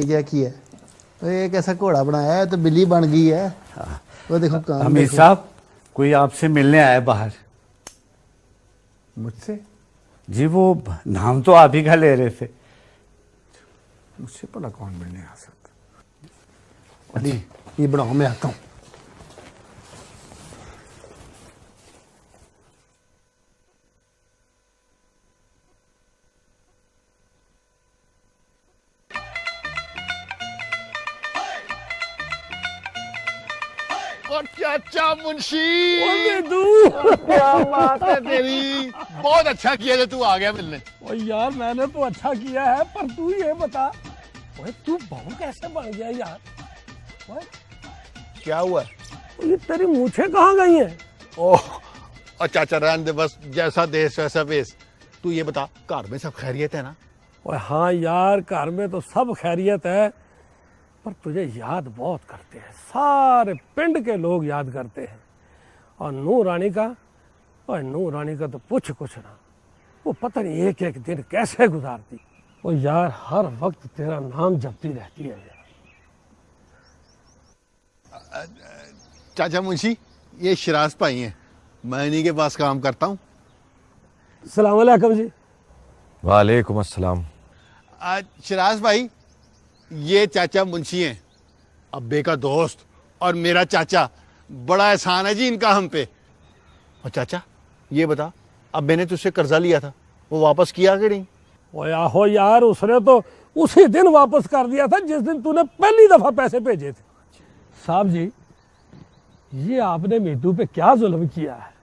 क्या किया है? एक ऐसा घोड़ा बनाया है तो बिल्ली बन गई है। वो देखो काम। अमीर साहब कोई आपसे मिलने आया बाहर। मुझसे? जी वो नाम तो आप ही का ले रहे थे। मुझसे भला कौन मिलने आ सकता? अली ये बनाओ, मैं आता हूँ। और चाचा मुंशी, क्या बात है तेरी बहुत अच्छा किया जो तू आ गया मिलने। ओ यार मैंने तो अच्छा किया है, पर तू ये बता, ओए तू बहू कैसे बन गया यार? ओए क्या हुआ? ये तेरी मूछें कहाँ गई हैं? ओह और चाचा रहने दे, बस जैसा देश वैसा वेश। तू ये बता घर में सब खैरियत है ना? ओए हाँ यार, घर में तो सब खैरियत है, पर तुझे याद बहुत करते हैं, सारे पिंड के लोग याद करते हैं। और नूह रानी का, और नूह रानी का तो पूछ कुछ ना, वो पता नहीं एक एक दिन कैसे गुजारती। वो यार हर वक्त तेरा नाम जपती रहती है यार। चाचा मुंशी ये शिराज भाई हैं, मैं इन्हीं के पास काम करता हूँ। अस्सलाम वालेकुम जी। वालेकुम अस्सलाम। शिराज भाई ये चाचा मुंशी हैं, अब्बे का दोस्त और मेरा चाचा। बड़ा एहसान है जी इनका हम पे। और चाचा ये बता, अब्बे ने तुझसे कर्जा लिया था, वो वापस किया कि नहीं? ओए आहो यार, उसने तो उसी दिन वापस कर दिया था जिस दिन तूने पहली दफा पैसे भेजे थे। साहब जी ये आपने मीतू पे क्या जुल्म किया है?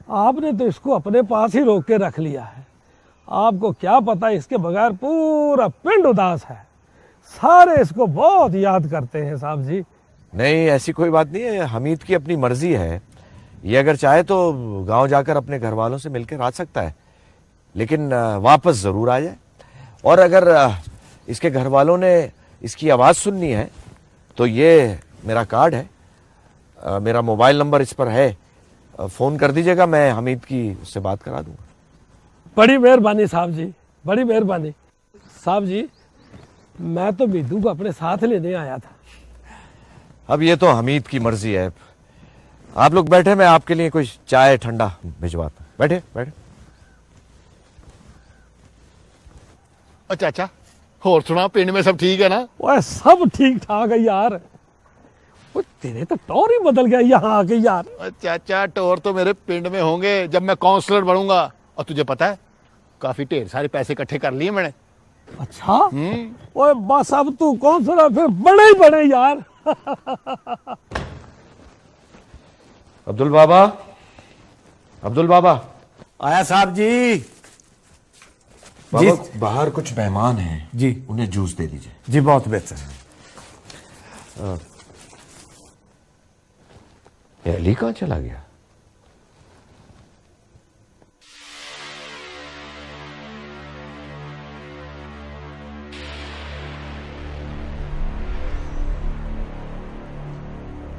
आपने तो इसको अपने पास ही रोक के रख लिया है। आपको क्या पता, इसके बगैर पूरा पिंड उदास है, सारे इसको बहुत याद करते हैं साहब जी। नहीं ऐसी कोई बात नहीं है, हमीद की अपनी मर्जी है। ये अगर चाहे तो गांव जाकर अपने घर वालों से मिलकर आ सकता है, लेकिन वापस जरूर आ जाए। और अगर इसके घर वालों ने इसकी आवाज़ सुननी है तो ये मेरा कार्ड है, मेरा मोबाइल नंबर इस पर है, फ़ोन कर दीजिएगा, मैं हमीद की उससे बात करा दूंगा। बड़ी मेहरबानी साहब जी, बड़ी मेहरबानी। साहब जी मैं तो मीतू को अपने साथ लेने आया था। अब ये तो हमीद की मर्जी है। आप लोग बैठे, मैं आपके लिए कुछ चाय ठंडा भिजवाता। बैठे बैठे। और चाचा होर सुना, पिंड में सब ठीक है ना? ओए सब ठीक ठाक है यार। वो तेरे तो टौर ही बदल गया यहाँ आके यार। और चाचा टोर तो मेरे पिंड में होंगे जब मैं काउंसलर बनूंगा। और तुझे पता है काफी ढेर सारे पैसे इकट्ठे कर लिए मैंने। अच्छा ओए बस अब तू कौन सा फिर बड़े ही बड़े यार। अब्दुल बाबा, अब्दुल बाबा। आया साहब जी। बाबा बाहर कुछ मेहमान हैं जी, उन्हें जूस दे दीजिए। जी बहुत बेहतर। ये अली कहाँ चला गया?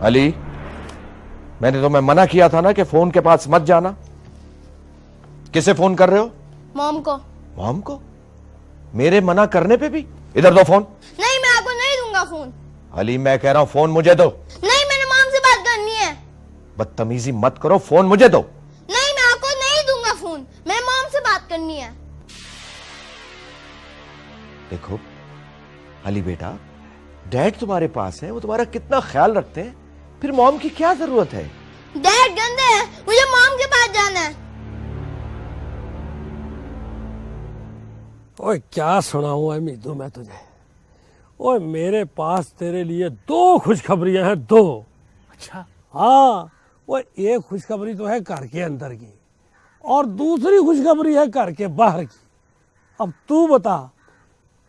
अली, मैंने तुम्हें मना किया था ना कि फोन के पास मत जाना। किसे फोन कर रहे हो? मॉम को। मॉम को? मेरे मना करने पे भी? इधर दो फोन। नहीं मैं आपको नहीं दूंगा फोन। अली मैं कह रहा हूं फोन मुझे दो। नहीं मैंने मॉम से बात करनी है। बदतमीजी मत करो, फोन मुझे दो। नहीं मैं आपको नहीं दूंगा फोन, मैं मॉम से बात करनी है। देखो अली बेटा, डैड तुम्हारे पास है, वो तुम्हारा कितना ख्याल रखते हैं, फिर मॉम की क्या जरूरत है? डैड गंदे हैं, मुझे मॉम के पास जाना है। ओए क्या सुनाऊं मीतू मैं तुझे। ओए मेरे पास तेरे लिए दो खुशखबरियां हैं, दो। अच्छा हाँ, वो एक खुशखबरी तो है घर के अंदर की, और दूसरी खुशखबरी है घर के बाहर की। अब तू बता,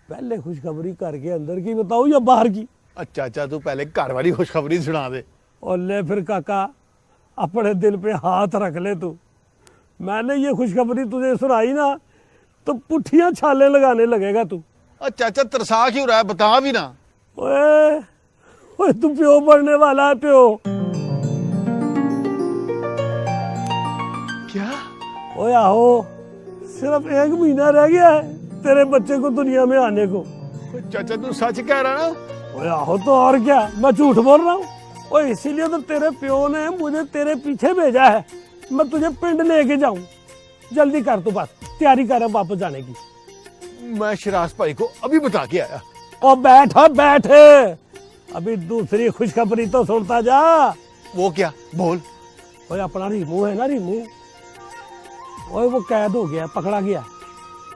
पहले खुशखबरी घर के अंदर की बताऊं या बाहर की? चाचा तू पहले घर वाली खुशखबरी सुना दे। और ले फिर काका, अपने दिल पे हाथ रख ले तू। मैंने ये खुशखबरी तुझे सुनाई ना तो पुठियां छाले लगाने लगेगा तू। चाचा तरसा क्यों रहा है, बता भी ना। ओए ओए तू प्यो बनने वाला है, प्यो। क्या? ओए आहो, सिर्फ 1 महीना रह गया है तेरे बच्चे को दुनिया में आने को। चाचा तू सच कह रहा ना? ओए आहो तो और क्या, मैं झूठ बोल रहा हूँ? ओए इसीलिए तो तेरे प्यो ने मुझे तेरे पीछे भेजा है, मैं तुझे पिंड लेके जाऊं। जल्दी कर तू, बस तैयारी कर वापस जाने की। मैं शिराज भाई को अभी बता के आया। ओ बैठ बैठ, अभी दूसरी खुशखबरी तो सुनता जा। वो क्या? बोल। ओए अपना रीमू है ना, रीमू, ओए वो कैद हो गया, पकड़ा गया।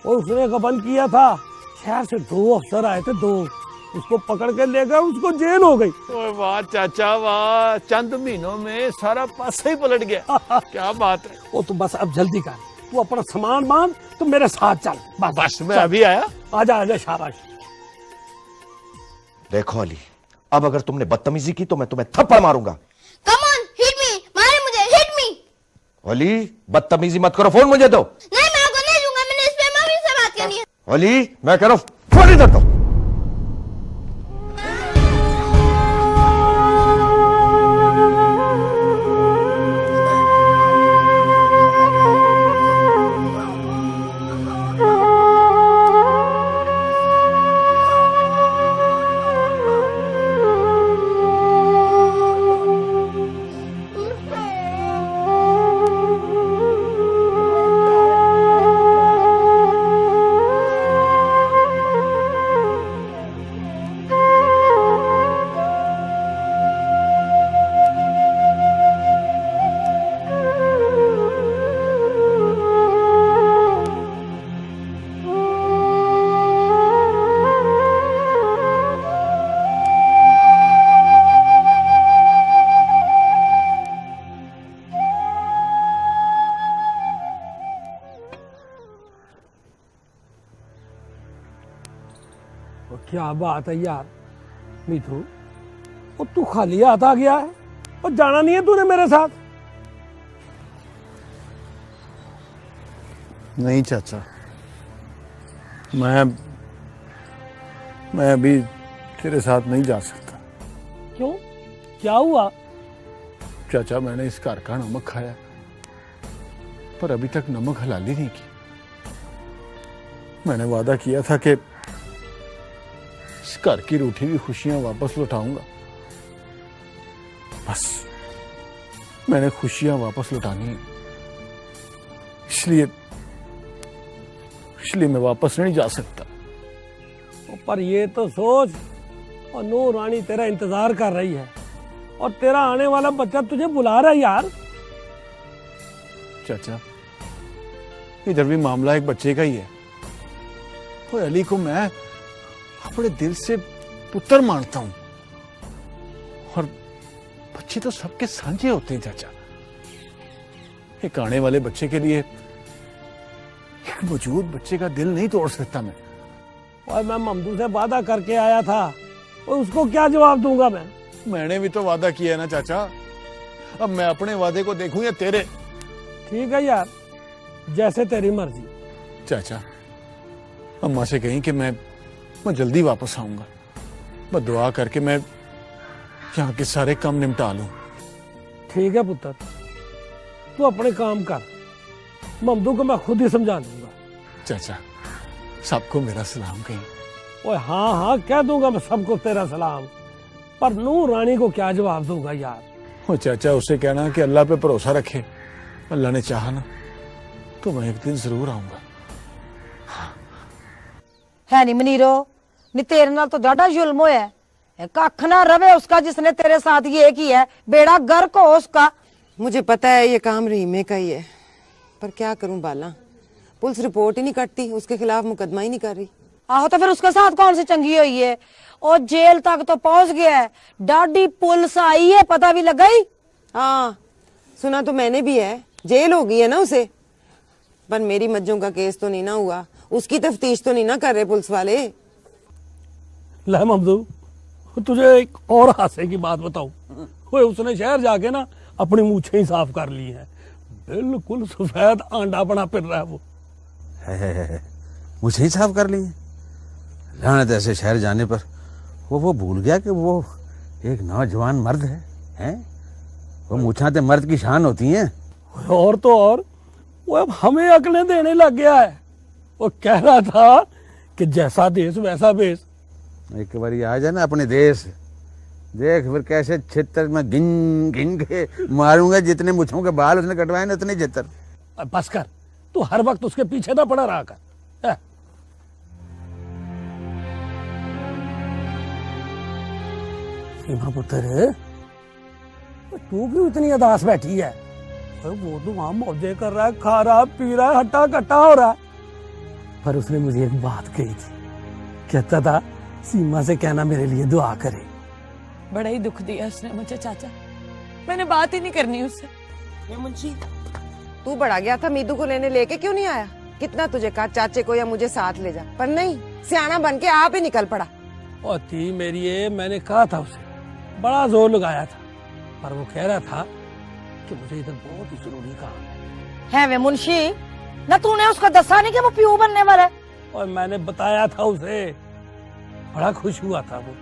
और उसने गबन किया था, शहर से 2 अफसर आए थे, 2, उसको पकड़ के ले गए, उसको जेल हो गई। ओए वाह चाचा वाह, चंद महीनों में सारा पासा ही पलट गया। क्या बात है। ओ तू बस अब जल्दी कर, तू अपना सामान बांध, तू मेरे साथ चल। बस मैं अभी आया। आजा शाबाश। देखो अली, अब अगर तुमने बदतमीजी की तो मैं तुम्हें थप्पड़ मारूंगा। कम ऑन, हिट मी, मारे मुझे, हिट मी। अली बदतमीजी मत करो, फोन मुझे दो। नहीं मैं आपको नहीं दूंगा, मैंने इस पे मम्मी से बात करनी है। अली मैं कह रहा हूं फोन इधर दो। क्या बात है यार मीठू, वो तू खाली हाथ आ गया है और जाना नहीं है तूने मेरे साथ? नहीं चाचा, मैं अभी तेरे साथ नहीं जा सकता। क्यों, क्या हुआ? चाचा मैंने इस घर का नमक खाया, पर अभी तक नमक हलाली नहीं की। मैंने वादा किया था कि इस घर की रूठी हुई खुशियां वापस लौटाऊंगा। बस मैंने खुशियां वापस लौटानी है, इसलिए मैं वापस नहीं जा सकता। पर ये तो सोच, और नूर रानी तेरा इंतजार कर रही है और तेरा आने वाला बच्चा तुझे बुला रहा है यार। चाचा इधर भी मामला एक बच्चे का ही है। तो अली को मैं अपने दिल से पुत्र मानता हूं, और बच्चे तो सबके साझे होते हैं चाचा। एक आने वाले बच्चे के लिए एक मौजूद बच्चे का दिल नहीं तोड़ सकता मैं। और मैं ममदू से वादा करके आया था, और उसको क्या जवाब दूंगा मैं? मैंने भी तो वादा किया है ना चाचा, अब मैं अपने वादे को देखूं या तेरे? ठीक है यार, जैसे तेरी मर्जी। चाचा अम्मा से कहीं कि मैं जल्दी वापस आऊंगा, मैं दुआ करके मैं यहाँ के सारे काम निपटा लूं। ठीक है पुत्र, तू अपने काम कर, ममदू को मैं खुद ही समझा दूंगा। चाचा सबको मेरा सलाम कहीं। ओए हाँ हाँ कह दूंगा मैं सबको तेरा सलाम, पर नूर रानी को क्या जवाब दूंगा यार? वो चाचा उसे कहना कि अल्लाह पे भरोसा रखे, अल्लाह ने चाहा ना तो मैं एक दिन जरूर आऊंगा। है नहीं मनीरो, नी तेरे नाल तो ज्यादा जुल्म होया है। कख ना रवे उसका जिसने तेरे साथ ये किया है, बेड़ा गर्क हो उसका। मुझे पता है ये काम रीमे का ही है, पर क्या करूं बाला, पुलिस रिपोर्ट ही नहीं करती, उसके खिलाफ मुकदमा ही नहीं कर रही। आहो तो फिर उसके साथ कौन सी चंगी हुई है? और जेल तक तो पहुंच गया है, डाडी पुलिस आई है, पता भी लगा ही। हाँ सुना तो मैंने भी है, जेल हो गई है ना उसे, पर मेरी मज्जों का केस तो नहीं ना हुआ, उसकी तफ्तीश तो नहीं ना कर रहे पुलिस वाले। ले ममदू, तुझे एक और हादसे की बात बताऊं। ओए उसने शहर जाके ना अपनी मूछें ही साफ कर ली है, बिल्कुल सफेद आंडा बना फिर रहा है वो। मुझे ही साफ कर ली है। लानत ऐसे शहर जाने पर वो भूल गया कि वो एक नौजवान मर्द है, हैं? वो मूछाते मर्द की शान होती हैं। और तो और वो अब हमें अकलें देने लग गया है। वो कह रहा था कि जैसा देश वैसा भेष, एक बार आ जाए ना अपने देश, देख फिर कैसे छितर में गिन गिन के मारूंगा। जितने मुछों के बाल उसने कटवाए ना उतने छितर। बस कर, तू हर वक्त उसके पीछे ना पड़ा रहा कर। सीमा पुत्र, तू क्यों इतनी अदास बैठी है? वो तो वहां मौजे कर रहा है, खा रहा, पी रहा है, हट्टा कट्टा हो रहा है। पर उसने मुझे एक बात कही थी, कहता था सीमा से कहना मेरे लिए दुआ करे। बड़ा ही दुख दिया उसने मुझे चाचा, मैंने बात ही नहीं करनी उससे। ये मुंशी, तू बड़ा गया था मीतू को लेने, लेके क्यों नहीं आया? कितना तुझे कहा चाचे को या मुझे साथ ले जा, पर नहीं, सियाना बन के आप ही निकल पड़ा। और थी मेरी ये, मैंने कहा था उसे, बड़ा जोर लगाया था, पर वो कह रहा था कि मुझे इधर बहुत ही जरूरी काम है। वे मुंशी, न तूने उसको दसा नहीं कि वो पीऊ बनने वाला है? और मैंने बताया था उसे, बड़ा खुश हुआ था वो।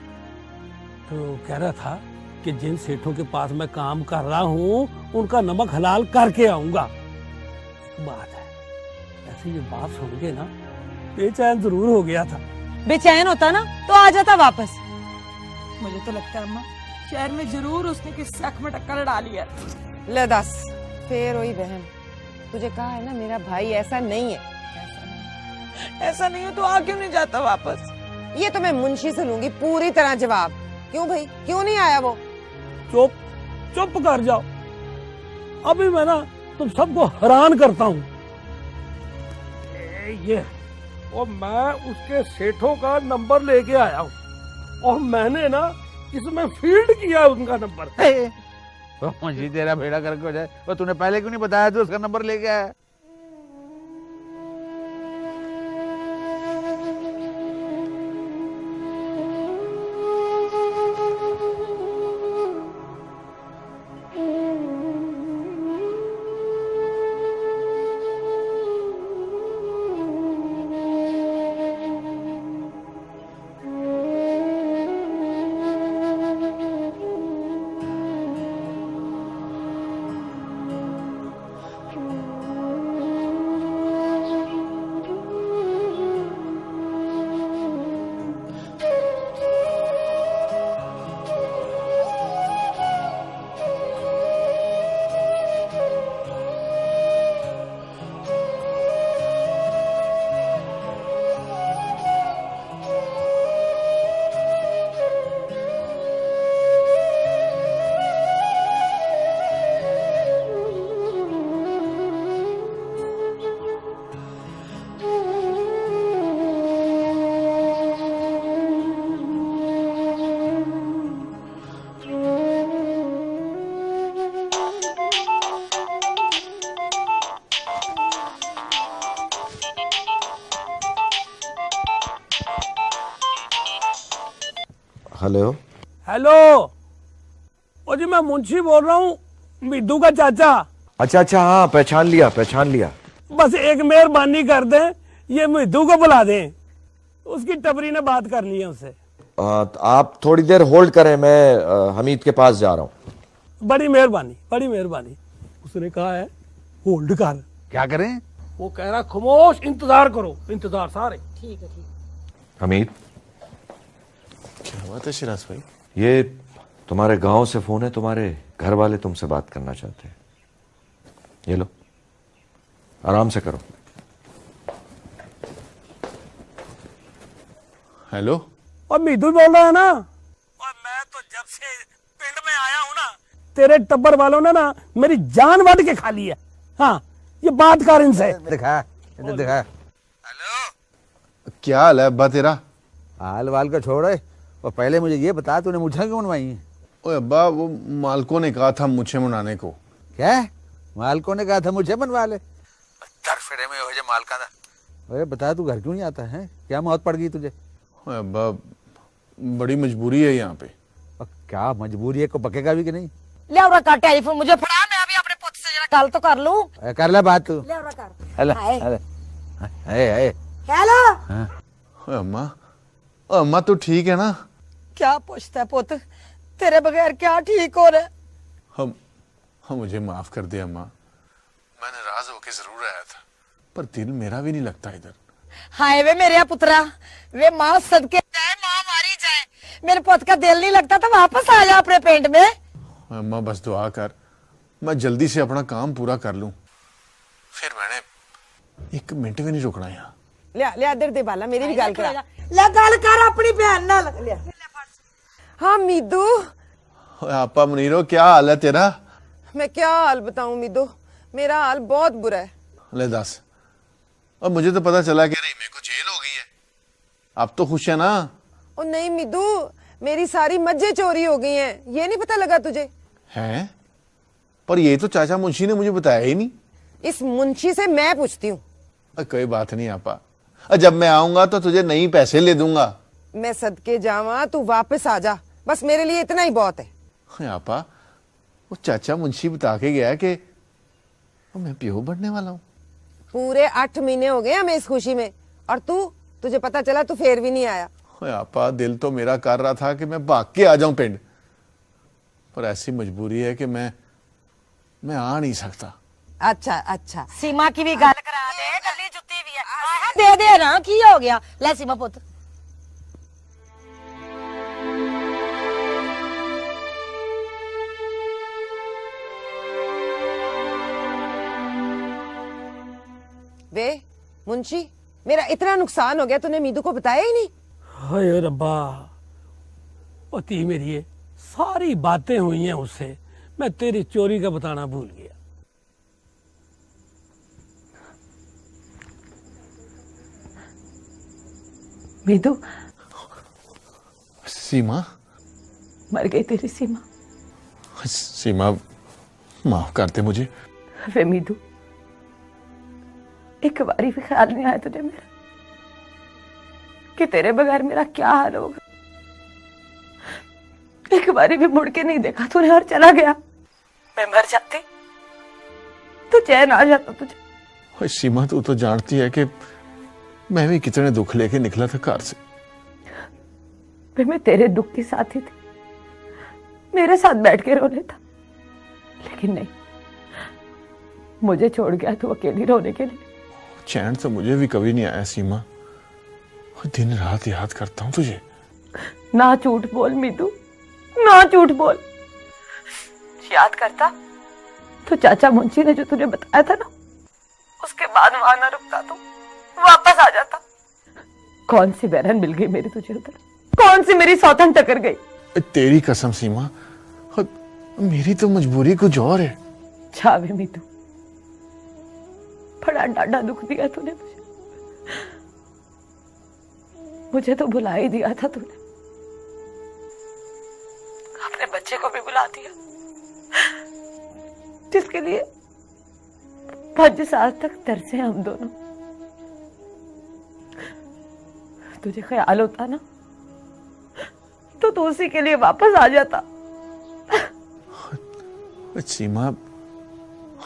तो कह रहा था कि जिन सेठों के पास मैं काम कर रहा हूँ उनका नमक हलाल करके आऊंगा। बात है, ऐसे ये बात सुन के ना बेचैन जरूर हो गया था। बेचैन होता ना तो आ जाता वापस। मुझे तो लगता है अम्मा, शहर में जरूर उसने किसी शक में टक्कर लड़ा लिया। ले दस, फिर वही बहन, तुझे कहा है ना मेरा भाई ऐसा नहीं है। ऐसा नहीं हो तो आ क्यों नहीं जाता वापस? ये तो मैं मुंशी से लूंगी पूरी तरह जवाब। क्यों भाई, क्यों नहीं आया वो? चुप चुप कर जाओ, अभी मैं ना तुम सबको हैरान करता हूँ। ये और मैं उसके सेठों का नंबर लेके आया हूँ, और मैंने ना इसमें फील्ड किया उनका नंबर। मुझे तेरा बेड़ा करके हो जाए, वो तूने पहले क्यों नहीं बताया? तू उसका नंबर लेके आया। हेलो हेलो, ओ जी मैं मुंशी बोल रहा हूँ, मिद्दू का चाचा। अच्छा, हाँ पहचान लिया। बस एक मेहरबानी कर दें, ये मिद्दू को बुला दें, उसकी टबरी ने बात करनी है उससे। आप थोड़ी देर होल्ड करें, मैं हमीद के पास जा रहा हूँ। बड़ी मेहरबानी। उसने कहा है होल्ड कर। क्या करें? वो कह रहा खामोश इंतजार करो, इंतजार सारे। ठीक है। हमीद, क्या बात है शिराज भाई? ये तुम्हारे गांव से फोन है, तुम्हारे घर वाले तुमसे बात करना चाहते हैं। ये लो, आराम से करो। हेलो, और मिद्दू बोल रहा है ना। और मैं तो जब से पिंड में आया हूँ ना, तेरे टब्बर वालों ने ना मेरी जान वाट के खा ली है। हाँ, ये बात कर इनसे। दिखा। क्या हाल है अब्बा तेरा? हाल वाल का छोड़, और पहले मुझे ये बता, तूने मुझे क्यों बनवाई है? ओए अब्बा, वो मालकों ने कहा था मुझे मनाने को। क्या? मालकों ने कहा था मुझे बनवा ले? तरफड़े में हो जाए मालका था। अरे बता, तू घर क्यों नहीं आता है? क्या मौत पड़ गई तुझे? ओए अब्बा, बड़ी मजबूरी है यहाँ पे। क्या मजबूरी है? को बकेगा भी कि नहीं? ले और कर टेलीफोन मुझे फड़ा, मैं अभी अपने पुत्र से जरा गल तो कर लूं। कर ले बात तू। ले और कर। हेलो। ओए अम्मा तू ठीक है ना? क्या पूछता है पुत्र, तेरे बगैर क्या ठीक हो रहा? हम मुझे माफ कर दे अम्मा, मैं नाराज होके जरूर आया था, पर दिल मेरा भी नहीं लगता इधर। हाय वे मेरे पुत्रा, वे मां सदके जाए, मां मारी मेरे पुत का दिल नहीं लगता तो वापस आ जा अपने पिंड में। अम्मा बस दुआ कर, मैं जल्दी से अपना काम पूरा कर लूं, फिर मैंने 1 मिनट भी नहीं रुकना यहाँ। लिया इधर दे बाला, मेरी भी गल करा। ले गल कर अपनी बहन नाल। हाँ मीदू, आपा मुनीरो क्या हाल है तेरा? मैं क्या हाल बताऊं मीदू, मेरा हाल बहुत बुरा है। ले दस, अब मुझे तो पता चला कि रीमे को जेल हो गई है, अब तो खुश है ना? ओ नहीं मीदू, मेरी सारी मज्जें चोरी हो गई हैं, ये नहीं पता लगा तुझे? हैं? पर ये तो चाचा मुंशी ने मुझे बताया ही नहीं। इस मुंशी से मैं पूछती हूँ। कोई बात नहीं आपा, जब मैं आऊंगा तो तुझे नई पैसे ले दूंगा। मैं सदके जावा, तू वापस आ जा, बस मेरे लिए इतना ही बहुत है। आपा, वो चाचा मुंशी बता के गया कि मैं प्यो बनने वाला हूँ। पूरे 8 महीने हो गए हमें इस खुशी में, और तुझे पता चला तू फिर भी नहीं आया। आपा, दिल तो मेरा कर रहा था कि मैं भाग के आ जाऊं पिंड, पर ऐसी मजबूरी है कि मैं आ नहीं सकता। अच्छा सीमा की भी गल करा दे, कल्ली जुत्ती भी है। दे दे ना, की हो गया? ले सीमा पुत। वे मुंशी, मेरा इतना नुकसान हो गया, तूने मीदू को बताया ही नहीं? हाय रब्बा, पति मेरी है, सारी बातें हुई हैं उससे, मैं तेरी चोरी का बताना भूल गया। मीदू, सीमा मर गई तेरी सीमा। सीमा, माफ कर दे मुझे। वे मीदू, एक बारी भी ख्याल नहीं आया तुझे मेरा कि तेरे बगैर मेरा क्या हाल होगा? एक बारी भी मुड़ के नहीं देखा तूने और चला गया। मैं मर जाती तो चैन आ जाता तुझे। सीमा, तू तो जानती है कि मैं भी कितने दुख लेके निकला था घर से। मैं तेरे दुख की साथी थी, मेरे साथ बैठ के रो लेता, लेकिन नहीं, मुझे छोड़ गया तू अकेली रोने के लिए। चैन तो मुझे भी कभी नहीं आया सीमा, दिन रात याद करता हूँ तुझे। ना झूठ बोल मीदू, ना झूठ बोल। याद करता तो चाचा मुंशी ने जो तुझे बताया था ना, उसके बाद वहां ना रुकता तो वापस आ जाता। कौन सी बहन मिल गई मेरी तुझे उधर? कौन सी मेरी सौतन टकर गई? तेरी कसम सीमा, मेरी तो मजबूरी कुछ और है। छावे मीदू, बड़ा डाढ़ा दुख दिया तूने मुझे तो भुला ही दिया था तूने, अपने बच्चे को भी भुला दिया, जिसके लिए 5 साल तक तरसे हम दोनों। तुझे ख्याल होता ना तो तू उसी के लिए वापस आ जाता। सीमा,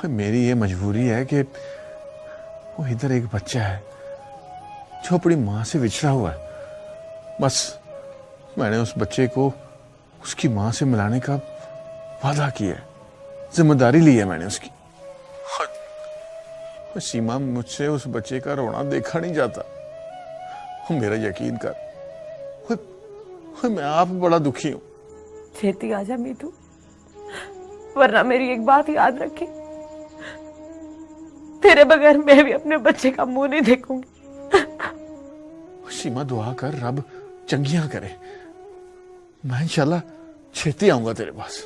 मेरी ये मजबूरी है कि वो इधर एक बच्चा है जो अपनी माँ से बिछड़ा हुआ है, बस मैंने उस बच्चे को उसकी माँ से मिलाने का वादा किया है, जिम्मेदारी ली है मैंने उसकी। सीमा, मुझसे उस बच्चे का रोना देखा नहीं जाता, मेरा यकीन कर, मैं आप बड़ा दुखी हूं। छेती आजा मीतू, वरना मेरी एक बात याद रखी, तेरे बगैर मैं भी अपने बच्चे का मुंह नहीं देखूंगी। सीमा, दुआ कर रब चंगियां करे, मैं इंशाल्लाह छेती आऊंगा तेरे पास।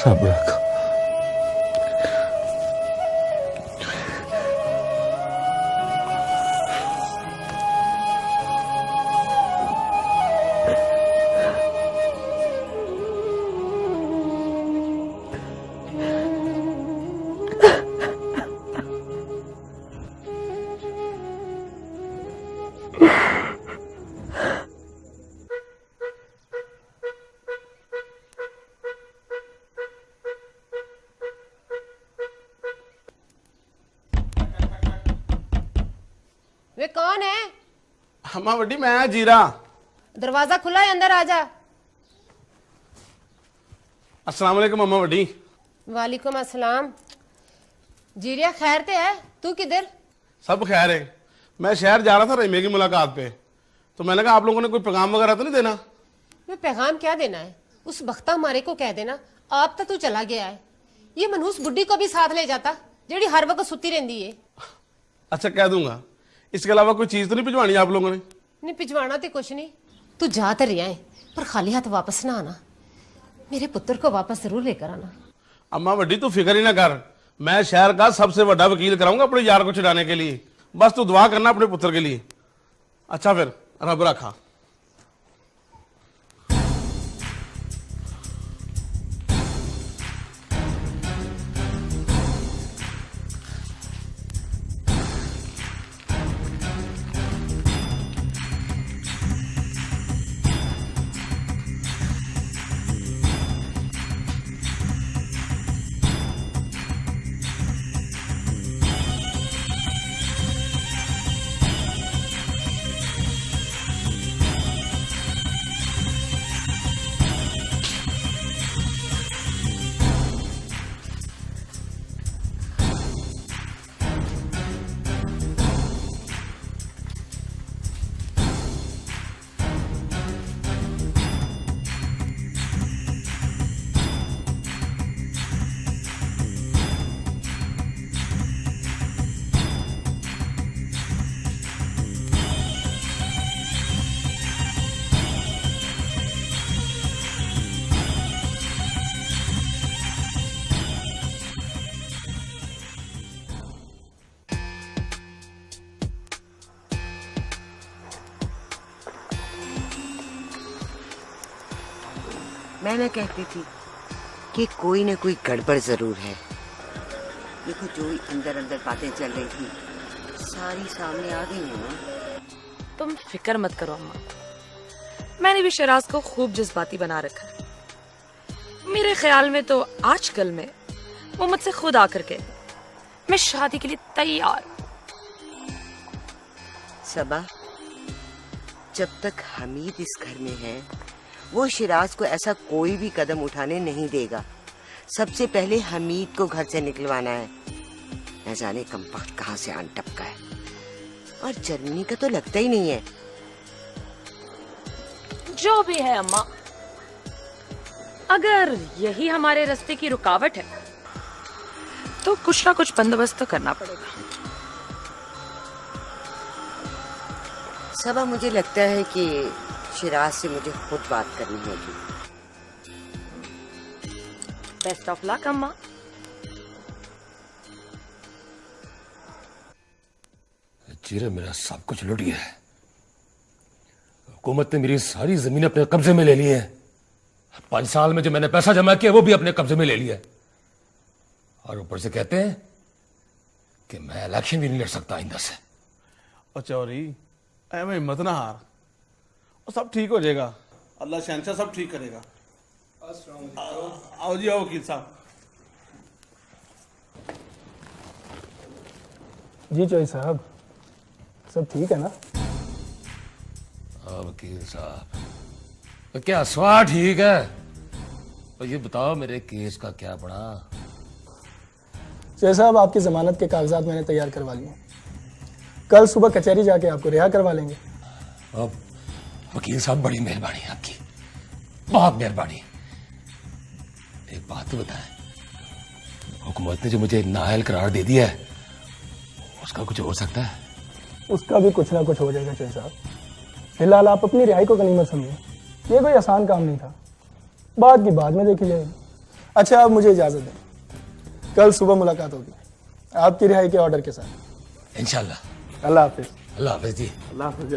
रब रखा। वे कौन है? अम्मा वड्डी, मैं जीरा। दरवाजा खुला है, अंदर आ जा। अस्सलाम वालेकुम अम्मा वड्डी। वालेकुम अस्सलाम। जीरिया खैर ते है? तू किधर? सब खैर है, मैं शहर जा रहा था रहीमे की मुलाकात पे, तो मैंने कहा आप लोगों ने कोई पैगाम वगैरह तो नहीं देना? मैं पैगाम क्या देना है, उस बख्ता हमारे को कह देना आप तो तू चला गया है। ये मनहूस बुढ़ी को भी साथ ले जाता जेड़ी हर वक्त सुती रहती है। अच्छा कह दूंगा, इसके अलावा कोई चीज तो नहीं भिजवानी आप लोगों ने? नहीं भिजवाना तो कुछ नहीं, तू जा तो रहा है पर खाली हाथ वापस ना आना, मेरे पुत्र को वापस जरूर लेकर आना। अम्मा वड्डी तू फिक्र ही ना कर, मैं शहर का सबसे बड़ा वकील कराऊंगा अपने यार को छुड़ाने के लिए, बस तू दुआ करना अपने पुत्र के लिए। अच्छा फिर रब रखा। मैं कहती थी कि कोई न कोई गड़बड़ जरूर है। देखो जो अंदर अंदर बातें चल रही थी सारी सामने आ गई है ना। तुम फिक्र मत करो अम्मा, मैंने भी शराज को खूब जज्बाती बना रखा है। मेरे ख्याल में तो आजकल में वो मुझसे खुद आकर के मैं शादी के लिए तैयार। सबा, जब तक हमीद इस घर में है वो शिराज को ऐसा कोई भी कदम उठाने नहीं देगा। सबसे पहले हमीद को घर से निकलवाना है। न जाने कमबख्त कहाँ से आन टपका है, और जर्मनी का तो लगता ही नहीं है। जो भी है अम्मा, अगर यही हमारे रास्ते की रुकावट है तो कुछ ना कुछ बंदोबस्त तो करना पड़ेगा। सबा, मुझे लगता है कि शिराज से मुझे खुद बात करनी होगी। बेस्ट ऑफ लक अम्मा। जीरे मेरा सब कुछ लुट गया है। हुकूमत ने मेरी सारी जमीन अपने कब्जे में ले ली है। 5 साल में जो मैंने पैसा जमा किया वो भी अपने कब्जे में ले लिया, और ऊपर से कहते हैं कि मैं इलेक्शन भी नहीं लड़ सकता आइंदा से। और चौरी एवं हिम्मत ना हार, और सब ठीक हो जाएगा। अल्लाह शहंशाह सब ठीक करेगा। आओ जी, आओ वकील साहब। जी चौधरी साहब, सब ठीक है ना? वकील साहब, तो क्या स्वाद ठीक है? तो ये बताओ मेरे केस का क्या बना? चौधरी साहब, आपकी जमानत के कागजात मैंने तैयार करवा लिए। कल सुबह कचहरी जाके आपको रिहा करवा लेंगे। अब वकील साहब, बड़ी मेहरबानी आपकी, बहुत मेहरबानी। एक बात तो बताएं, हुकूमत ने जो मुझे नाअहल करार दे दिया है उसका कुछ हो सकता है? उसका भी कुछ ना कुछ हो जाएगा चौधरी साहब। फिलहाल आप अपनी रिहाई को गनीमत समझें। ये कोई आसान काम नहीं था, बाद की बाद में देखी जाएगी। अच्छा, अब मुझे इजाजत दें, कल सुबह मुलाकात होगी आपकी रिहाई के ऑर्डर के साथ इंशाल्लाह। अल्लाह हाफिज। अल्लाह हाफिज जी। अल्लाह हाफिज।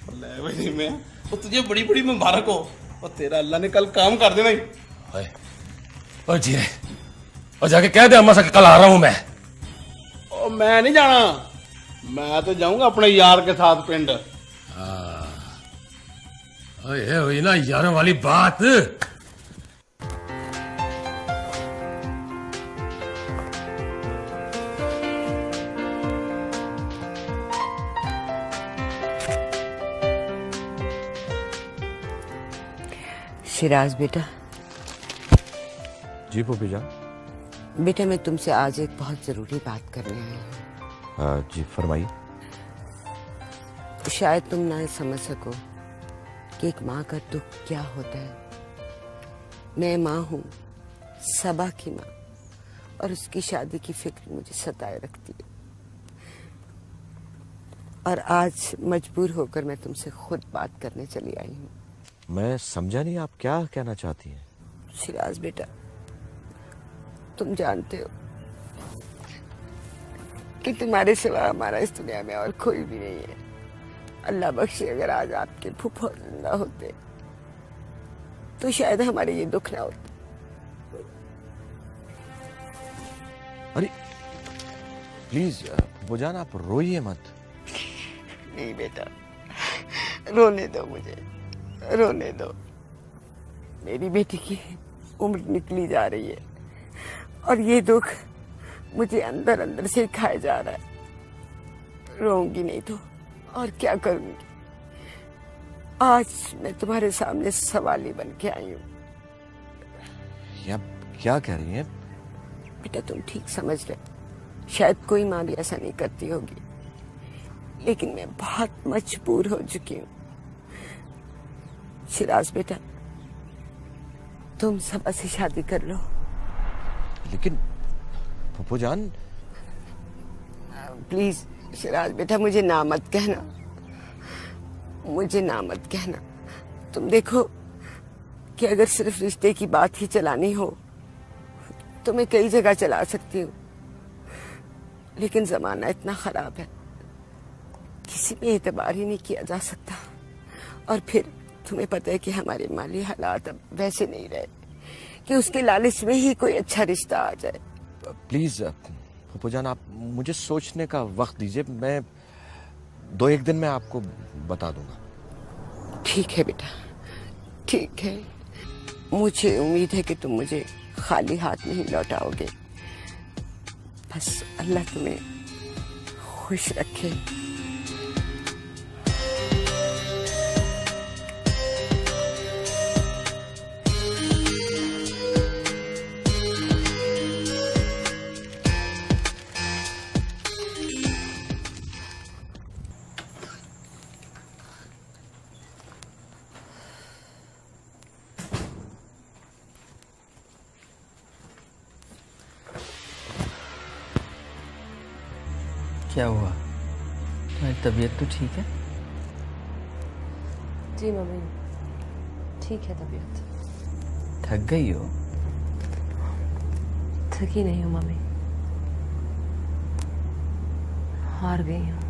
भाई मैं तो तुझे बड़ी बड़ी मुबारक हो, और तेरा अल्लाह ने कल काम कर देना ही। और जी, और जाके कह दे अम्मा से कल आ रहा हूं मैं। और मैं नहीं जाना, मैं तो जाऊंगा अपने यार के साथ पिंड। ये हुई ना यारों वाली बात। शिराज बेटा। जी फूफी जान। बेटा, मैं तुमसे आज एक बहुत जरूरी बात करने आई हूँ। जी फरमाइए। शायद तुम ना समझ सको कि एक माँ का दुख क्या होता है। मैं माँ हूँ, सबा की माँ, और उसकी शादी की फिक्र मुझे सताए रखती है। और आज मजबूर होकर मैं तुमसे खुद बात करने चली आई हूँ। मैं समझा नहीं, आप क्या कहना चाहती हैं? शिराज बेटा, तुम जानते हो कि तुम्हारे सिवा हमारा इस दुनिया में और कोई भी नहीं है। अल्लाह बख्शे अगर आज आपके फूफा जिंदा होते तो शायद हमारे ये दुख ना होते। अरे प्लीज फूफाजान, आप रोइए मत। नहीं बेटा, रोने दो मुझे, रोने दो। मेरी बेटी की उम्र निकली जा रही है और ये दुख मुझे अंदर अंदर से खाए जा रहा है। रोऊंगी नहीं तो और क्या करूंगी। आज मैं तुम्हारे सामने सवाली बन के आई हूँ। क्या कह रही हैं? बेटा तुम ठीक समझ रहे, शायद कोई माँ भी ऐसा नहीं करती होगी, लेकिन मैं बहुत मजबूर हो चुकी हूँ। शिराज बेटा, तुम सबा से शादी कर लो। लेकिन फूफाजान, प्लीज शिराज बेटा, मुझे ना मत कहना, मुझे ना मत कहना। तुम देखो कि अगर सिर्फ रिश्ते की बात ही चलानी हो तो मैं कई जगह चला सकती हूँ, लेकिन जमाना इतना खराब है, किसी पे एतबार ही नहीं किया जा सकता। और फिर तुम्हें पता है कि हमारे माली हालात अब वैसे नहीं रहे कि उसके लालच में ही कोई अच्छा रिश्ता आ जाए। प्लीज फूफाजान, आप मुझे सोचने का वक्त दीजिए। मैं 2-1 दिन में आपको बता दूंगा। ठीक है बेटा, ठीक है। मुझे उम्मीद है कि तुम मुझे खाली हाथ नहीं लौटाओगे। बस अल्लाह तुम्हें खुश रखे। क्या हुआ? तुम्हारी तबीयत तो ठीक है? जी मम्मी, ठीक है तबीयत। थक गई हो? थकी नहीं हूँ मम्मी, हार गई हूँ।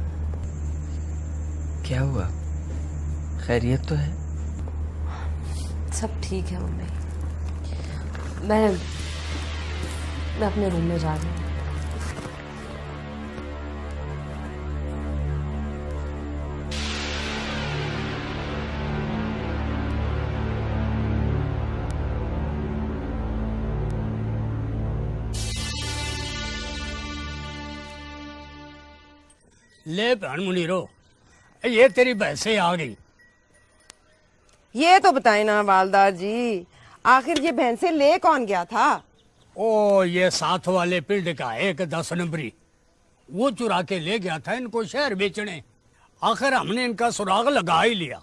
क्या हुआ? खैरियत तो है? सब ठीक है मम्मी। मैं अपने रूम में जा रही हूँ। ले भैन मुनीरो, ये तेरी भैंसे आ गई। ये तो बताए ना वालदार जी, आखिर ये भैंसे ले कौन गया था? ओ ये साथ वाले पिंड का एक 10 नंबरी, वो चुरा के ले गया था इनको शहर बेचने। आखिर हमने इनका सुराग लगा ही लिया।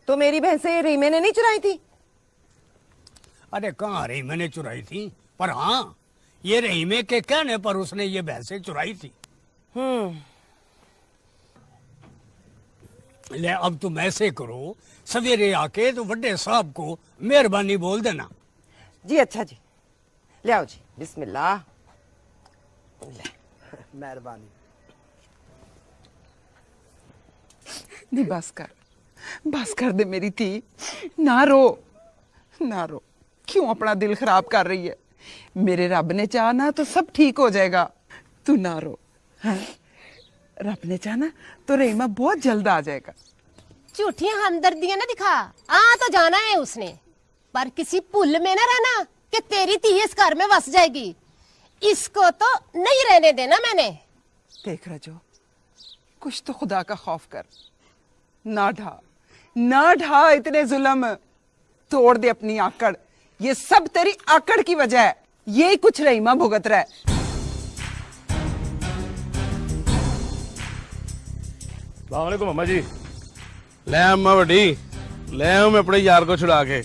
तो मेरी भैंसे ये रहीमे ने नहीं चुराई थी? अरे कहाँ रहीमे ने चुराई थी, पर हाँ ये रहीमे के कहने पर उसने ये भैंसे चुराई थी। ले अब तुम ऐसे करो, सवेरे आके तो बड़े साहब को मेहरबानी बोल देना। जी अच्छा जी, ले आओ जी, बिस्मिल्लाह। मेहरबानी। नहीं बस कर दे मेरी थी, ना रो ना रो, क्यों अपना दिल खराब कर रही है? मेरे रब ने चाहना तो सब ठीक हो जाएगा, तू ना रो। हाँ? रब ने चाहना तो रहीमा बहुत जल्द आ जाएगा। झूठियां हमदर्दियां ना दिखा, आ तो जाना है उसने, पर किसी पुल में ना रहना कि तेरी धी इस घर में बस जाएगी। इसको तो नहीं रहने देना मैंने। देख रजो, कुछ तो खुदा का खौफ कर, ना ढा इतने जुल्म, तोड़ दे अपनी आकड़। ये सब तेरी आकड़ की वजह है, ये कुछ रहीमा भुगत रहा है। अस्सलाम वालेकुम अम्मा जी। ले अम्मा बड़ी, ले आऊं मैं अपने यार को छुड़ा के।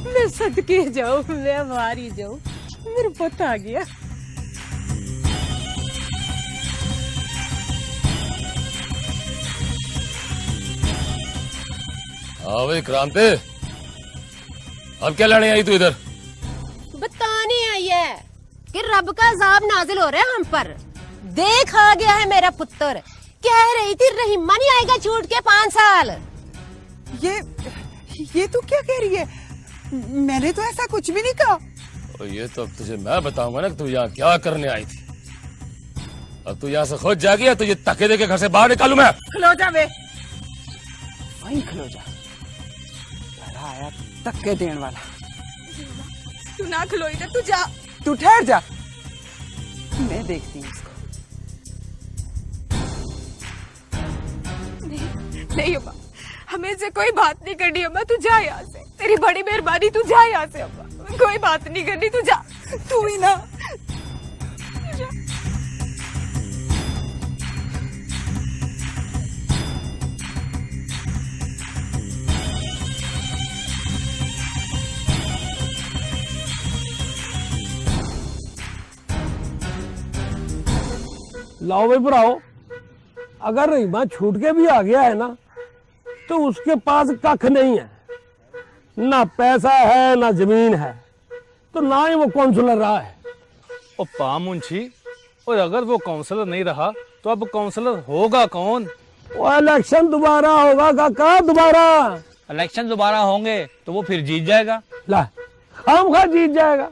मैं सदके जाऊं, मैं मारी जाऊं, मेरा पुत आ गया। हाँ भाई क्रांति, अब क्या लड़ने आई तू इधर? बताने आई है कि रब का अजाब नाजिल हो रहा है हम पर। देख आ गया है मेरा पुत्र। कह रही थी रहीमा नहीं आएगा छूट के 5 साल। ये तू क्या कह रही है? मैंने तो ऐसा कुछ भी नहीं कहा। और ये तो अब तुझे मैं बताऊंगा ना कि तू यहाँ क्या करने आई थी। अब तू यहाँ से खुद जागी या तुझे धक्के दे के घर से बाहर निकालू मैं? खलो जा वे, वहीं खलो जा। बड़ा आया धक्के देने वाला। तू ना खलो इधर, तू जा। तू ठहर जा, मैं देखती हूँ इसको। नहीं अम्मा, हमें से कोई बात नहीं करनी अम्मा, तू जा यहाँ से। तेरी बड़ी मेहरबानी, तू जा यहाँ से अम्मा, कोई बात नहीं करनी, तू जा। तू ही ना। लाओ भाई भराओ, अगर रहीमा छूट के भी आ गया है ना तो उसके पास कख नहीं है, ना पैसा है ना जमीन है, तो ना ही वो काउंसलर रहा है। और पा मुंशी, और अगर वो काउंसलर नहीं रहा तो अब काउंसलर होगा कौन? वो इलेक्शन दोबारा होगा काका, दोबारा इलेक्शन दोबारा होंगे तो वो फिर जीत जाएगा। ला खामखा जीत जाएगा।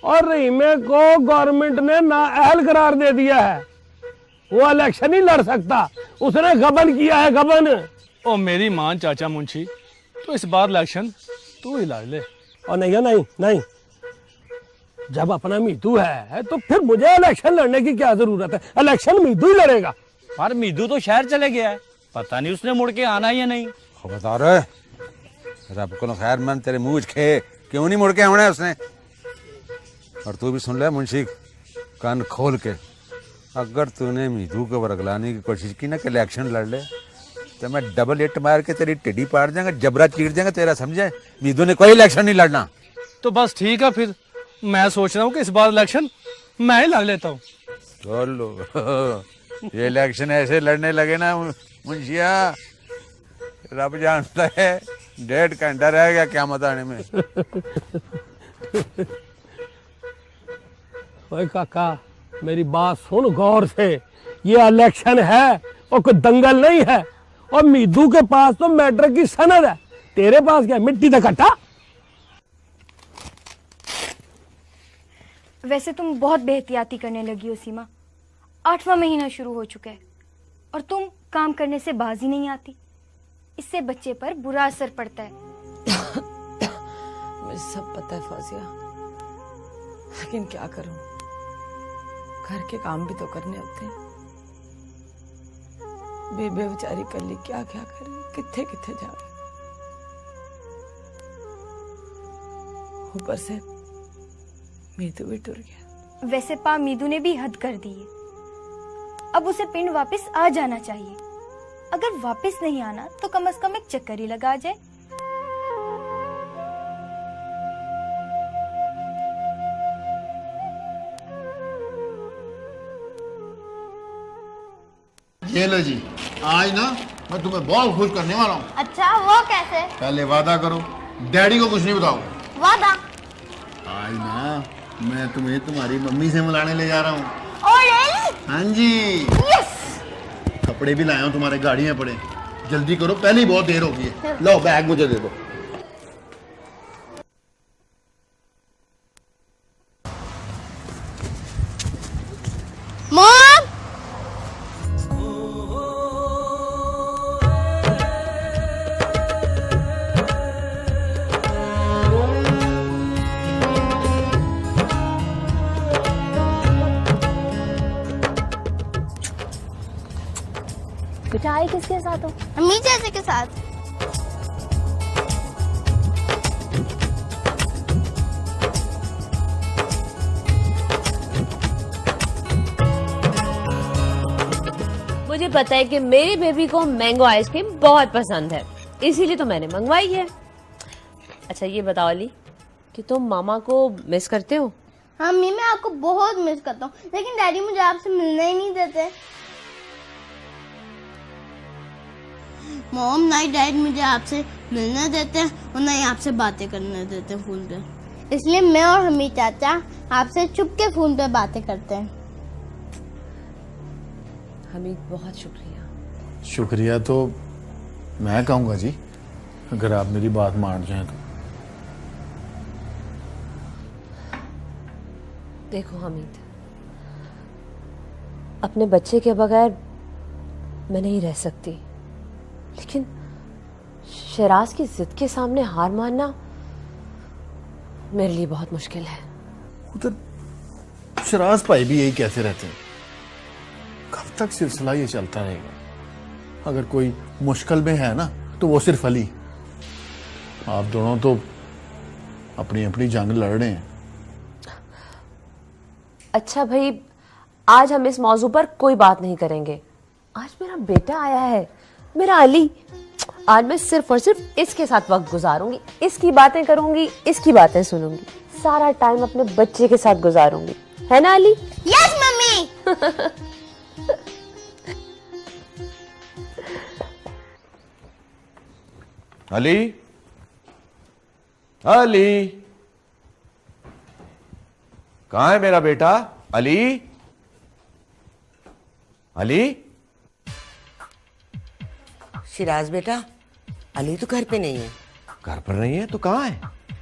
और रहीमे को गवर्नमेंट ने नाअहल करार दे दिया है, वो इलेक्शन ही लड़ सकता, उसने गबन किया है, गबन। ओ मेरी मान चाचा मुंशी, तो इस बार इलेक्शन तू ही लड़ ले। और नहीं, जब अपना मीतू है तो फिर मुझे इलेक्शन लड़ने की क्या जरूरत है? इलेक्शन मीतू ही लड़ेगा। पर मीदू तो शहर चले गया है, पता नहीं उसने मुड़ के आना या नहीं। बता रहे रब को खैर मन तेरे मुंह खे, क्यों नहीं मुड़ के आना है उसने? और तू भी सुन ले मुंशी, कान खोल के, अगर तूने मीदू को वर्गलाने की कोशिश की ना कि इलेक्शन लड़ ले तो मैं डबल हिट मार के तेरी टिड्डी पाड़ जाएंगा, जबरा चीर जाएंगा तेरा, समझे? मीदू ने कोई इलेक्शन नहीं लड़ना। तो बस ठीक है, फिर मैं सोच रहा हूँ कि इस बार इलेक्शन मैं ही लड़ लेता हूँ। चलो ये इलेक्शन ऐसे लड़ने लगे ना मुंशिया, रब जानता है 1.5 घंटा रह गया क़यामत आने में। ओए काका, मेरी बात सुन गौर से, ये इलेक्शन है और कोई दंगल नहीं है। और मीदू के पास तो मैट्रिक की सनद है, तेरे पास क्या मिट्टी का कट्टा? वैसे तुम बहुत बेहतियाती करने लगी हो सीमा। 8वां महीना शुरू हो चुका है और तुम काम करने से बाज ही नहीं आती। इससे बच्चे पर बुरा असर पड़ता है। मुझे सब पता है फौजिया, लेकिन क्या करूं, घर के काम भी तो करने होते हैं। बेबे बेचारी कल्ली क्या क्या करे, किथे किथे जावे। ऊपर से मीदू भी टूर गया। वैसे पा मीदू ने भी हद कर दी है, अब उसे पिंड वापस आ जाना चाहिए। अगर वापस नहीं आना तो कम से कम एक चक्कर ही लगा जाए। ये लो जी, आज ना मैं तुम्हें बहुत खुश करने वाला हूँ। अच्छा, वो कैसे? पहले वादा करो, डैडी को कुछ नहीं बताओ। वादा? आज ना मैं तुम्हें तुम्हारी मम्मी से मिलाने ले जा रहा हूँ। हाँ जी, कपड़े भी लाया हूँ, तुम्हारे गाड़ी में पड़े। जल्दी करो, पहले ही बहुत देर हो गई है। लो बैग मुझे दे दो। मॉम! मिठाई किसके साथ हो? अम्मी जैसे के साथ। मुझे पता है कि मेरी बेबी को मैंगो आइसक्रीम बहुत पसंद है, इसीलिए तो मैंने मंगवाई है। अच्छा ये बताओ अली कि तुम मामा को मिस करते हो? हाँ मम्मी, मैं आपको बहुत मिस करता हूँ, लेकिन डैडी मुझे आपसे मिलने ही नहीं देते। मॉम, ना ही डैड मुझे आपसे मिलने देते हैं और ना ही आपसे बातें करने देते फोन पे, इसलिए मैं और हमीद चाचा आपसे चुपके फोन पे बातें करते हैं। हमीद बहुत शुक्रिया। शुक्रिया तो मैं कहूँगा जी, अगर आप मेरी बात मान जाएं तो। देखो हमीद, अपने बच्चे के बगैर मैं नहीं रह सकती, लेकिन शराज की जिद के सामने हार मानना मेरे लिए बहुत मुश्किल है। उधर शराज भाई भी यही कहते रहते हैं, कब तक सिलसिला ये चलता रहेगा? अगर कोई मुश्किल में है ना तो वो सिर्फ अली। आप दोनों तो अपनी अपनी जंग लड़ रहे हैं। अच्छा भाई, आज हम इस मौजू पर कोई बात नहीं करेंगे। आज मेरा बेटा आया है, मेरा अली। आज मैं सिर्फ और सिर्फ इसके साथ वक्त गुजारूंगी, इसकी बातें करूंगी, इसकी बातें सुनूंगी, सारा टाइम अपने बच्चे के साथ गुजारूंगी, है ना अली? Yes mummy. अली, अली, कहाँ है मेरा बेटा? अली, अली। शिराज बेटा, अली तो घर पे नहीं है। घर पर नहीं है तो कहाँ है?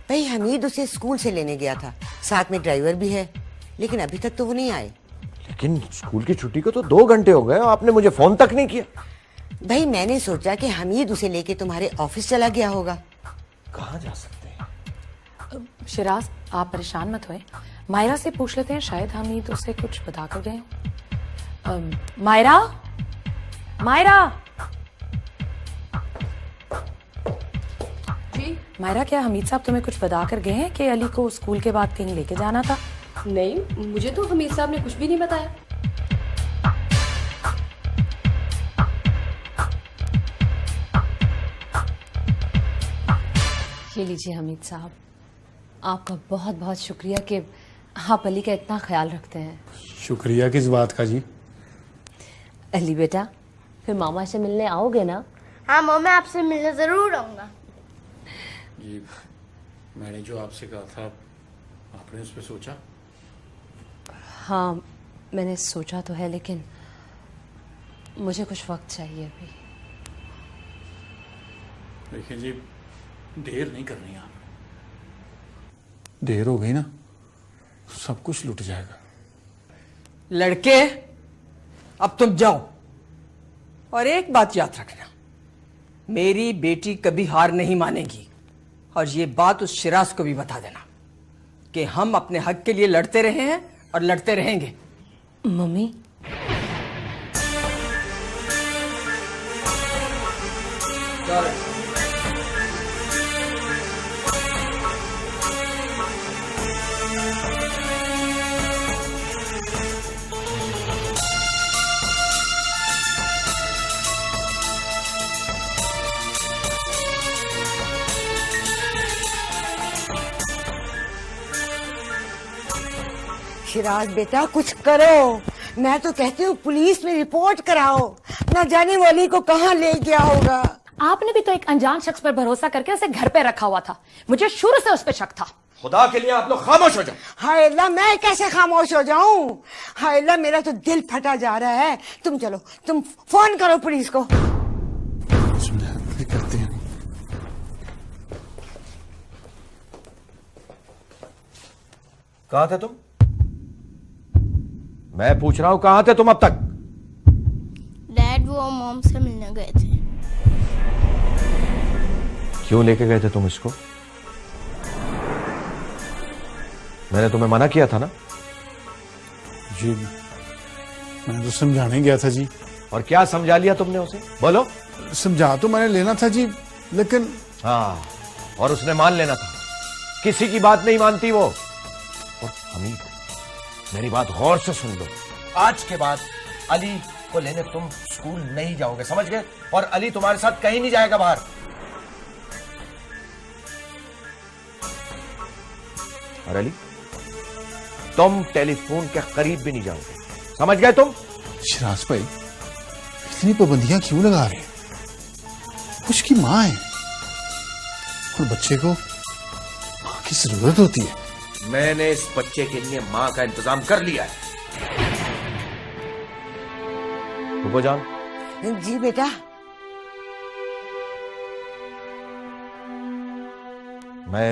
भाई हमीद उसे स्कूल से लेने गया था, साथ में ड्राइवर भी है, लेकिन अभी तक तो वो नहीं आए। लेकिन स्कूल की छुट्टी को तो 2 घंटे हो गए, आपने मुझे फोन तक नहीं किया। भाई मैंने सोचा कि हमीद उसे लेके तुम्हारे ऑफिस चला गया होगा। कहाँ जा सकते हैं? शिराज, आप परेशान मत होए, मायरा से पूछ लेते हैं, शायद हमीद उसे कुछ बता कर गए हो। मायरा, मायरा जी। मायरा, क्या हमीद साहब तुम्हें कुछ बता कर गए हैं कि अली को स्कूल के बाद कहीं लेके जाना था? नहीं, मुझे तो हमीद साहब ने कुछ भी नहीं बताया। ये लीजिए हमीद साहब, आपका बहुत बहुत शुक्रिया कि आप अली का इतना ख्याल रखते हैं। शुक्रिया किस बात का जी? अली बेटा, फिर मामा से मिलने आओगे ना? हाँ मॉम, मैं आपसे मिलने जरूर आऊंगा। जी, मैंने जो आपसे कहा था, आपने उस पर सोचा? हाँ, मैंने सोचा तो है, लेकिन मुझे कुछ वक्त चाहिए अभी। देखिए जी, देर नहीं करनी आप। देर हो गई ना, सब कुछ लुट जाएगा। लड़के, अब तुम जाओ, और एक बात याद रखना, मेरी बेटी कभी हार नहीं मानेगी, और ये बात उस शिराज को भी बता देना कि हम अपने हक के लिए लड़ते रहे हैं और लड़ते रहेंगे। मम्मी, शिराज बेटा कुछ करो, मैं तो कहती हूँ पुलिस में रिपोर्ट कराओ, ना जाने वाली को कहाँ ले गया होगा। आपने भी तो एक अनजान शख्स पर भरोसा करके उसे घर पे रखा हुआ था, मुझे शुरू से उस पर शक था। खुदा के लिए आप लोग खामोश हो जाओ। हाय अल्लाह, मैं कैसे खामोश हो जाऊं? हाय अल्लाह, मेरा तो दिल फटा जा रहा है। तुम चलो, तुम फोन करो पुलिस को। करते हैं। कहाँ थे तुम? मैं पूछ रहा हूं, कहाँ थे तुम अब तक? डैड, वो मॉम से मिलने गए थे। क्यों लेके गए थे तुम इसको? मैंने तुम्हें मना किया था ना? जी, मैंने तो समझाने गया था जी। और क्या समझा लिया तुमने उसे? बोलो। समझा तो मैंने लेना था जी, लेकिन हाँ, और उसने मान लेना था। किसी की बात नहीं मानती वो। और हमीद, मेरी बात गौर से सुन लो। आज के बाद अली को लेने तुम स्कूल नहीं जाओगे, समझ गए? और अली तुम्हारे साथ कहीं नहीं जाएगा बाहर। और अली तुम टेलीफोन के करीब भी नहीं जाओगे, समझ गए तुम? शिराज भाई इतनी पाबंदियां क्यों लगा रहे हैं? उसकी माँ है और बच्चे को माँ की जरूरत होती है। मैंने इस बच्चे के लिए मां का इंतजाम कर लिया है। जान। जी बेटा। मैं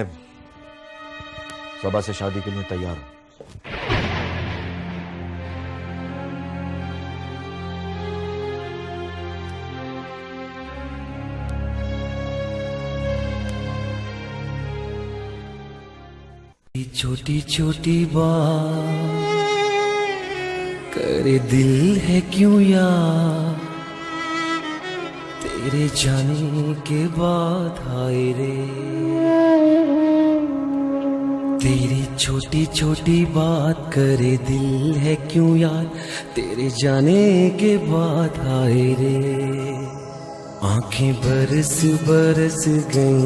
सबा से शादी के लिए तैयार हूं। छोटी छोटी बात करे दिल है क्यों यार, तेरे जाने के बाद हाय रे। तेरी छोटी छोटी बात करे दिल है क्यों यार, तेरे जाने के बाद हाय रे। आंखें बरस बरस गई,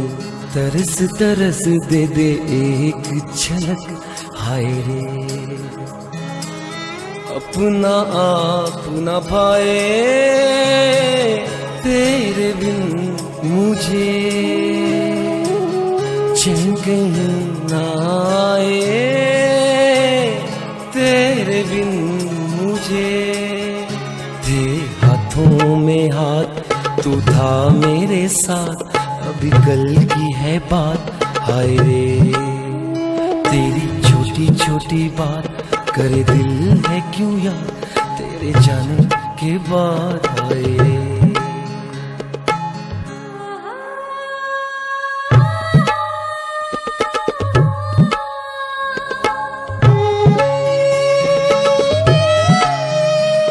तरस तरस दे दे एक झलक हाय रे। अपना आप न पाए तेरे बिन मुझे, चैन कहीं न आए तेरे बिन मुझे। तेरे हाथों में हाथ तू था मेरे साथ, अभी कल की है बात हाय रे। तेरी छोटी छोटी बात करे दिल है क्यों यार, तेरे जाने के बाद हाय रे।